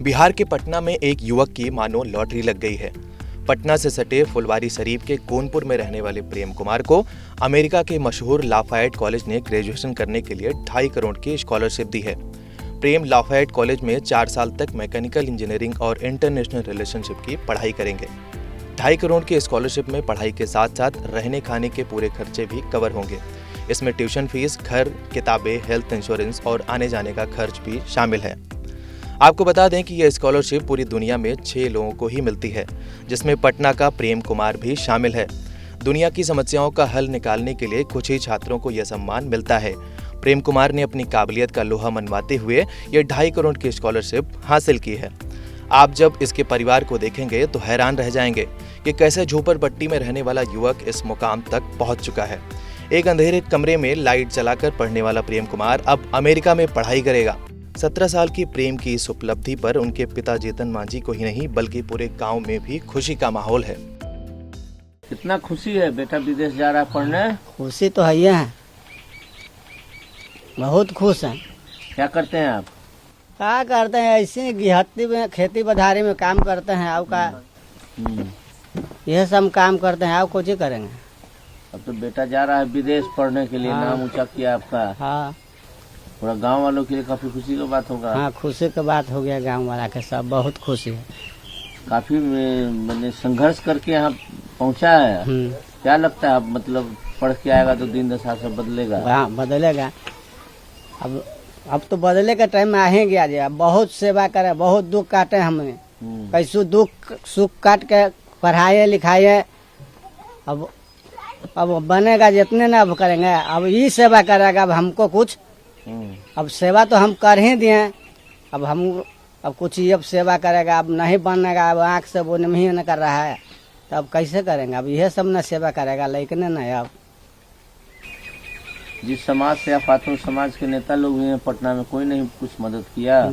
बिहार के पटना में एक युवक की मानो लॉटरी लग गई है। पटना से सटे फुलवारी शरीफ के कोनपुर में रहने वाले प्रेम कुमार को अमेरिका के मशहूर लाफायेट कॉलेज ने ग्रेजुएशन करने के लिए 2.5 करोड़ की स्कॉलरशिप दी है। प्रेम लाफायेट कॉलेज में 4 साल तक मैकेनिकल इंजीनियरिंग और इंटरनेशनल रिलेशनशिप की पढ़ाई करेंगे। 2.5 करोड़ की स्कॉलरशिप में पढ़ाई के साथ साथ रहने खाने के पूरे खर्चे भी कवर होंगे। इसमें ट्यूशन फीस, घर, किताबें, हेल्थ इंश्योरेंस और आने जाने का खर्च भी शामिल है। आपको बता दें कि यह स्कॉलरशिप पूरी दुनिया में 6 लोगों को ही मिलती है, जिसमें पटना का प्रेम कुमार भी शामिल है। दुनिया की समस्याओं का हल निकालने के लिए कुछ ही छात्रों को यह सम्मान मिलता है। प्रेम कुमार ने अपनी काबिलियत का लोहा मनवाते हुए यह 2.5 करोड़ की स्कॉलरशिप हासिल की है। आप जब इसके परिवार को देखेंगे तो हैरान रह जाएंगे कि कैसे झोपड़पट्टी में रहने वाला युवक इस मुकाम तक पहुंच चुका है। एक अंधेरे कमरे में लाइट जलाकर पढ़ने वाला प्रेम कुमार अब अमेरिका में पढ़ाई करेगा। 17 साल की प्रेम की इस उपलब्धि पर उनके पिता जीतन मांझी को ही नहीं बल्कि पूरे गांव में भी खुशी का माहौल है। कितना खुशी है बेटा विदेश जा रहा है पढ़ने? खुशी तो है, बहुत खुश हैं। क्या करते हैं आप? क्या करते हैं, ऐसे गिहत्ती में खेती बधारी में काम करते हैं। अब का यह सब काम करते हैं, अब कुछ ही करेंगे। अब तो बेटा जा रहा है विदेश पढ़ने के लिए। हाँ। नाम ऊंचा किया आपका। हाँ, पूरा गांव वालों के लिए काफी खुशी की बात होगा। हाँ, खुशी की बात हो गया। गांव वाला के सब बहुत खुशी है। काफी मैंने संघर्ष करके यहाँ पहुँचा है। क्या लगता है, मतलब पढ़ के आएगा तो दिन दशा सब बदलेगा? हाँ, बदलेगा। अब तो बदले का टाइम आ ही गया जी। अब बहुत सेवा करे, बहुत दुख काटे हमने। कैसू दुख सुख काट के पढ़ाए लिखाए। अब बनेगा जितने ना अब करेंगे। अब ये सेवा करेगा। अब हमको कुछ अब सेवा तो हम कर ही दिए। अब कुछ ही अब सेवा करेगा। अब नहीं बनेगा, अब आँख से वो नहीं न कर रहा है तो अब कैसे करेंगे? अब यह सब न सेवा करेगा, लेकिन नहीं। अब जिस समाज से आप आते हो, समाज के नेता लोग हैं पटना में, कोई नहीं कुछ मदद किया?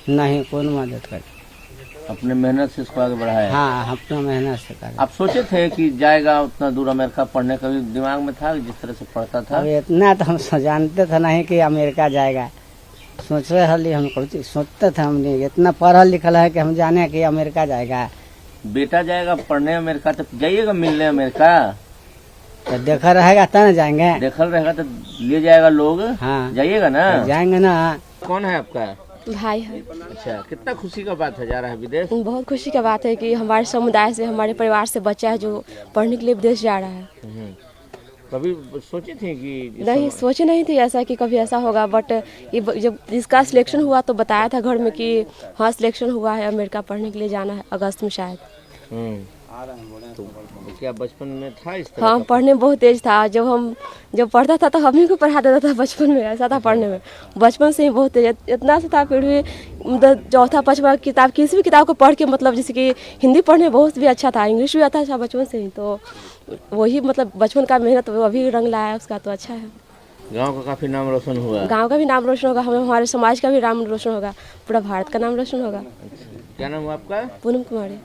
नहीं, कौन मदद करे। अपने मेहनत से इसको आगे बढ़ाया? हाँ, अपना मेहनत से करे। आप सोचे थे कि जाएगा उतना दूर अमेरिका पढ़ने? कभी दिमाग में था जिस तरह से पढ़ता था? अब इतना तो हम जानते थे नहीं कि अमेरिका जाएगा। सोच रहे हली हम कुछ सोचते थे। हमने इतना पढ़ा लिखल है कि हम जाने कि अमेरिका जाएगा। बेटा जाएगा पढ़ने अमेरिका तो जाइएगा मिलने अमेरिका? तो देखा रहेगा तब न जाएंगे। देखल रहेगा तो ले जाएगा लोग। हाँ, जाइएगा ना? जाएंगे ना। कौन है आपका भाई है? अच्छा, कितना खुशी का बात है, जा रहा है विदेश? बहुत खुशी का बात है कि हमारे समुदाय से, हमारे परिवार से बच्चा है जो पढ़ने के लिए विदेश जा रहा है। कभी सोचे थे कि? नहीं, सोचे नहीं थे ऐसा कि कभी ऐसा होगा। बट ये जब इसका सिलेक्शन हुआ तो बताया था घर में कि हाँ सिलेक्शन हुआ है, अमेरिका पढ़ने के लिए जाना है अगस्त में शायद। तो क्या बचपन में था इस तरह? हाँ, पढ़ने में बहुत तेज था। जब पढ़ता था तो हम ही को पढ़ा देता था। बचपन में ऐसा था, पढ़ने में बचपन से ही बहुत तेज, इतना सा था। फिर भी चौथा पाँचवा किताब, किसी भी किताब को पढ़ के, मतलब जैसे कि हिंदी पढ़ने में बहुत भी अच्छा था, इंग्लिश भी आता था बचपन से ही। तो वही मतलब बचपन का मेहनत अभी रंग लाया उसका, तो अच्छा है। गांव का काफी नाम रोशन हुआ। गांव का भी नाम रोशन होगा, हमारे समाज का भी नाम रोशन होगा, पूरा भारत का नाम रोशन होगा। क्या नाम हुआ आपका? पूनम कुमारी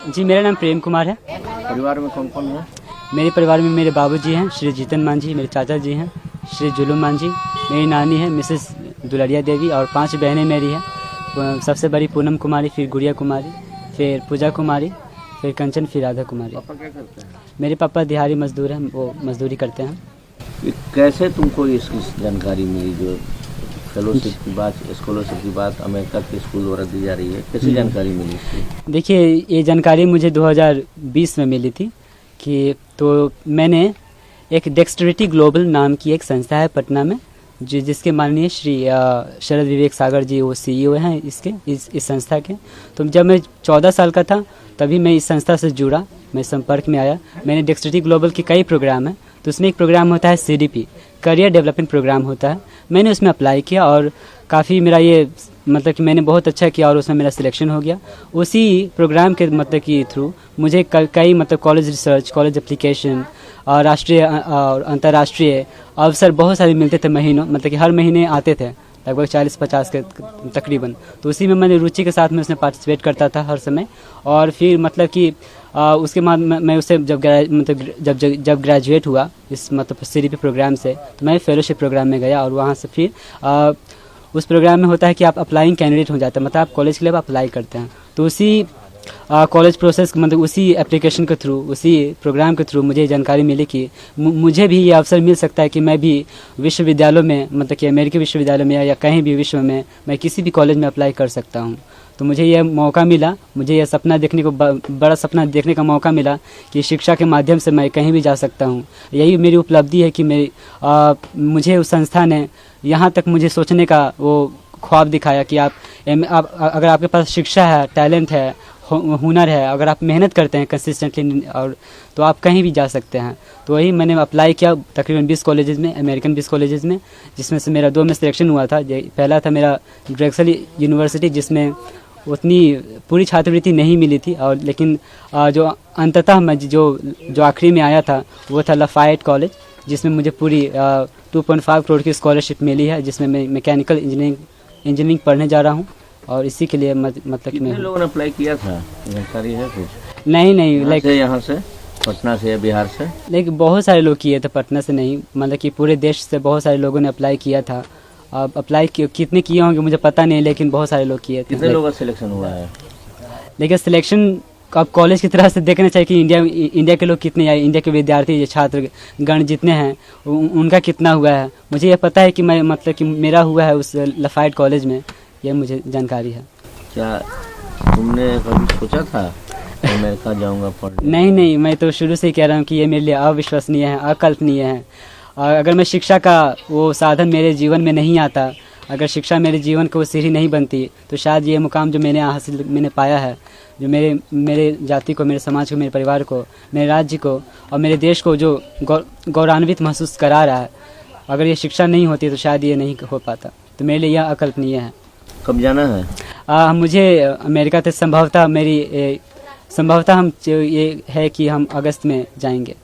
जी। मेरा नाम प्रेम कुमार है। परिवार में कौन कौन है? मेरे परिवार में मेरे बाबूजी हैं श्री जीतन मांझी, मेरे चाचा जी हैं श्री जुलूम मांझी, मेरी नानी है मिसेस दुलरिया देवी और 5 बहनें मेरी हैं। सबसे बड़ी पूनम कुमारी, फिर गुड़िया कुमारी, फिर पूजा कुमारी, फिर कंचन, फिर राधा कुमारी। पापा क्या करते हैं? मेरे पापा दिहाड़ी मजदूर हैं, वो मजदूरी करते हैं। कैसे तुमको इसकी जानकारी मिली, जो फेलोशिप की बात, स्कॉलरशिप की बात अमेरिका के स्कूल द्वारा दी जा रही है, कैसे जानकारी मिली इसकी? देखिए, ये जानकारी मुझे 2020 में मिली थी कि तो मैंने एक डेक्सटरिटी ग्लोबल नाम की एक संस्था है पटना में, जिसके माननीय श्री शरद विवेक सागर जी वो CEO हैं इस संस्था के। तो जब मैं 14 साल का था तभी मैं इस संस्था से जुड़ा, मैं संपर्क में आया। मैंने डेक्सटरिटी ग्लोबल के कई प्रोग्राम हैं, तो उसमें एक प्रोग्राम होता है CDP, करियर डेवलपमेंट प्रोग्राम होता है। मैंने उसमें अप्लाई किया और काफ़ी मेरा ये मतलब कि मैंने बहुत अच्छा किया और उसमें मेरा सिलेक्शन हो गया। उसी प्रोग्राम के मतलब कि थ्रू मुझे कई मतलब कॉलेज रिसर्च, कॉलेज एप्लीकेशन और राष्ट्रीय और अंतर्राष्ट्रीय अवसर बहुत सारे मिलते थे महीनों, मतलब कि हर महीने आते थे लगभग 40-50 के तकरीबन। तो उसी में मैंने रुचि के साथ में उसमें पार्टिसिपेट करता था हर समय। और फिर मतलब कि उसके बाद मैं उससे जब ग्रेजुएट हुआ इस मतलब CDP प्रोग्राम से, तो मैं फेलोशिप प्रोग्राम में गया और वहाँ से फिर उस प्रोग्राम में होता है कि आप अप्लाइंग कैंडिडेट हो जाते हैं, मतलब आप कॉलेज के लिए आप अप्लाई करते हैं। तो उसी कॉलेज प्रोसेस मतलब उसी एप्लीकेशन के थ्रू, उसी प्रोग्राम के थ्रू मुझे जानकारी मिली कि मुझे भी ये अवसर मिल सकता है कि मैं भी विश्वविद्यालयों में, मतलब कि अमेरिकी विश्वविद्यालय में या कहीं भी विश्व में मैं किसी भी कॉलेज में अप्लाई कर सकता हूँ। तो मुझे यह मौका मिला, मुझे यह सपना देखने को बड़ा सपना देखने का मौका मिला कि शिक्षा के माध्यम से मैं कहीं भी जा सकता हूँ। यही मेरी उपलब्धि है कि मुझे उस संस्था ने यहाँ तक मुझे सोचने का वो ख्वाब दिखाया कि आप अगर आपके पास शिक्षा है, टैलेंट है, हुनर है, अगर आप मेहनत करते हैं कंसिस्टेंटली और तो आप कहीं भी जा सकते हैं। तो वही मैंने अप्लाई किया तकरीबन 20 कॉलेजेस में, अमेरिकन 20 कॉलेजेस में, जिसमें से मेरा 2 में सिलेक्शन हुआ था। पहला था मेरा ड्रेक्सल यूनिवर्सिटी, जिसमें उतनी पूरी छात्रवृत्ति नहीं मिली थी, और लेकिन जो अंततः मैं जो आखिरी में आया था वो था लाफायट कॉलेज, जिसमें मुझे पूरी 2.5 करोड़ की स्कॉलरशिप मिली है, जिसमें मैं मैकेनिकल इंजीनियरिंग पढ़ने जा रहा हूँ। और इसी के लिए मतलब कितने लोगों ने अप्लाई किया था, जानकारी है कुछ? नहीं लाइक यहाँ से पटना से या बिहार से? लेकिन बहुत सारे लोग किए थे, पटना से नहीं, मतलब कि पूरे देश से बहुत सारे लोगों ने अप्लाई किया था। अब अप्लाई कितने किए होंगे मुझे पता नहीं, लेकिन बहुत सारे लोग किए थे। कितने लोगों का सिलेक्शन हुआ है? लेकिन सिलेक्शन अब कॉलेज की तरह से देखना चाहिए कि इंडिया के लोग कितने आए, इंडिया के विद्यार्थी छात्र गण जितने हैं उनका कितना हुआ है। मुझे यह पता है कि मैं मतलब कि मेरा हुआ है उस लाफायट कॉलेज में, यह मुझे जानकारी है। क्या तुमने कभी सोचा था अमेरिका जाऊंगा पढ़ने? नहीं, मैं तो शुरू से ही कह रहा हूँ कि ये मेरे लिए अविश्वसनीय है, अकल्पनीय है। अगर मैं शिक्षा का वो साधन मेरे जीवन में नहीं आता, अगर शिक्षा मेरे जीवन को सीढ़ी नहीं बनती, तो शायद ये मुकाम जो मैंने पाया है, जो मेरे जाति को, मेरे समाज को, मेरे परिवार को, मेरे राज्य को और मेरे देश को जो गौरवान्वित महसूस करा रहा है, अगर ये शिक्षा नहीं होती तो शायद ये नहीं हो पाता। तो मेरे लिए यह अकल्पनीय है। कब जाना है? मुझे अमेरिका से संभवतः हम ये है कि हम अगस्त में जाएंगे।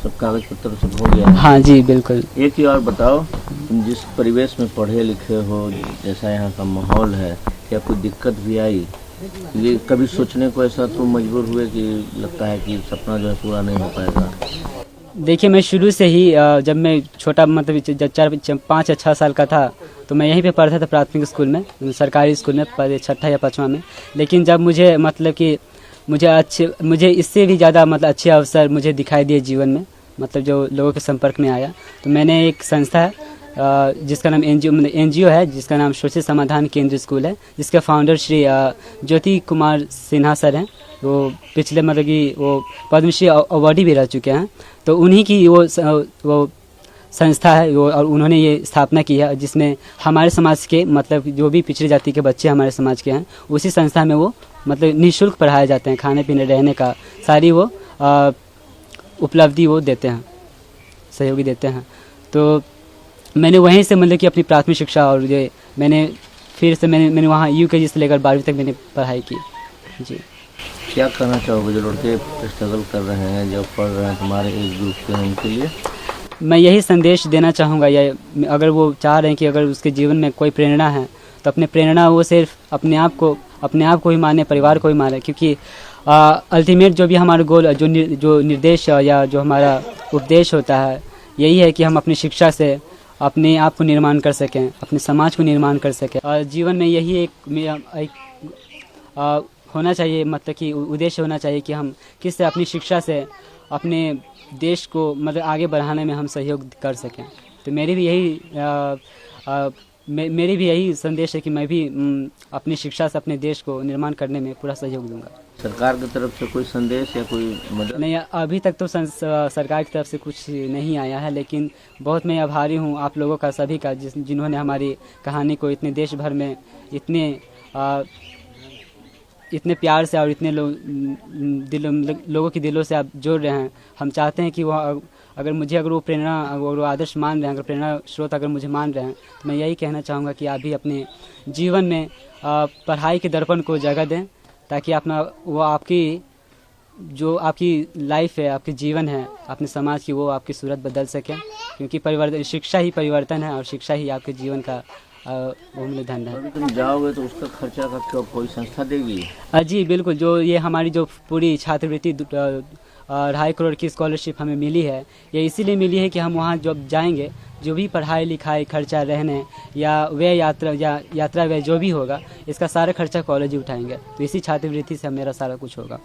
सब कागज पत्र सब हो गया है? हाँ जी बिल्कुल। एक ही और बताओ, तुम जिस परिवेश में पढ़े लिखे हो, जैसा यहाँ का माहौल है, क्या कोई दिक्कत भी आई? ये कभी सोचने को ऐसा तुम मजबूर हुए कि लगता है कि सपना जो है पूरा नहीं हो पाएगा? देखिए, मैं शुरू से ही जब मैं छोटा मतलब जब 5 या 6 साल का था तो मैं यहीं पे पढ़ता था प्राथमिक स्कूल में, सरकारी स्कूल में, 6ठा या 5वां में। लेकिन जब मुझे मतलब कि मुझे इससे भी ज़्यादा मतलब अच्छे अवसर मुझे दिखाई दिए जीवन में, मतलब जो लोगों के संपर्क में आया, तो मैंने एक संस्था है जिसका नाम NGO है, जिसका नाम सोशल समाधान केंद्र स्कूल है, जिसके फाउंडर श्री ज्योति कुमार सिन्हा सर हैं। वो पिछले मतलब कि वो पद्मश्री अवार्डी भी रह चुके हैं। तो उन्हीं की वो संस्था है वो, और उन्होंने ये स्थापना की है, जिसमें हमारे समाज के मतलब जो भी पिछड़ी जाति के बच्चे हमारे समाज के हैं, उसी संस्था में वो मतलब निःशुल्क पढ़ाए जाते हैं, खाने पीने रहने का सारी वो उपलब्धि वो देते हैं, सहयोगी देते हैं। तो मैंने वहीं से मतलब कि अपनी प्राथमिक शिक्षा और ये मैंने वहाँ UKG से लेकर 12वीं तक मैंने पढ़ाई की जी। क्या कहना चाहोगे जो लड़के स्ट्रगल कर रहे हैं, जो पढ़ रहे हैं तुम्हारे एज ग्रुप के, उनके लिए? मैं यही संदेश देना चाहूँगा, या अगर वो चाह रहे हैं कि अगर उसके जीवन में कोई प्रेरणा है तो अपने प्रेरणा वो सिर्फ अपने आप को ही माने, परिवार को ही माने, क्योंकि अल्टीमेट जो भी हमारा गोल जो निर्देश या जो हमारा उपदेश होता है, यही है कि हम अपनी शिक्षा से अपने आप को निर्माण कर सकें, अपने समाज को निर्माण कर सकें। और जीवन में यही एक होना चाहिए, मतलब कि उद्देश्य होना चाहिए कि हम किससे अपनी शिक्षा से अपने देश को मतलब आगे बढ़ाने में हम सहयोग कर सकें। तो मेरी भी यही संदेश है कि मैं भी अपनी शिक्षा से अपने देश को निर्माण करने में पूरा सहयोग दूंगा। सरकार की तरफ से कोई संदेश या कोई मदद? नहीं, अभी तक तो सरकार की तरफ से कुछ नहीं आया है, लेकिन बहुत मैं आभारी हूँ आप लोगों का, सभी का, जिन्होंने हमारी कहानी को इतने देश भर में इतने प्यार से और इतने लोगों के दिलों से आप जोड़ रहे हैं। हम चाहते हैं कि अगर वो प्रेरणा, अगर वो आदर्श मान रहे हैं, अगर प्रेरणा स्रोत अगर मुझे मान रहे हैं, तो मैं यही कहना चाहूँगा कि आप भी अपने जीवन में पढ़ाई के दर्पण को जगह दें, ताकि आपकी लाइफ है, आपके जीवन है, अपने समाज की, वो आपकी सूरत बदल सके, क्योंकि शिक्षा ही परिवर्तन है और शिक्षा ही आपके जीवन का मूल्यधन है। तुम जाओगे तो उसका खर्चा का कोई संस्था देगी? जी बिल्कुल, जो ये हमारी जो पूरी छात्रवृत्ति 2.5 करोड़ की स्कॉलरशिप हमें मिली है। ये इसीलिए मिली है कि हम वहाँ जब जाएंगे जो भी पढ़ाई लिखाई खर्चा रहने या व्यय यात्रा व्यय जो भी होगा इसका सारा खर्चा कॉलेज ही उठाएंगे। तो इसी छात्रवृत्ति से मेरा सारा कुछ होगा।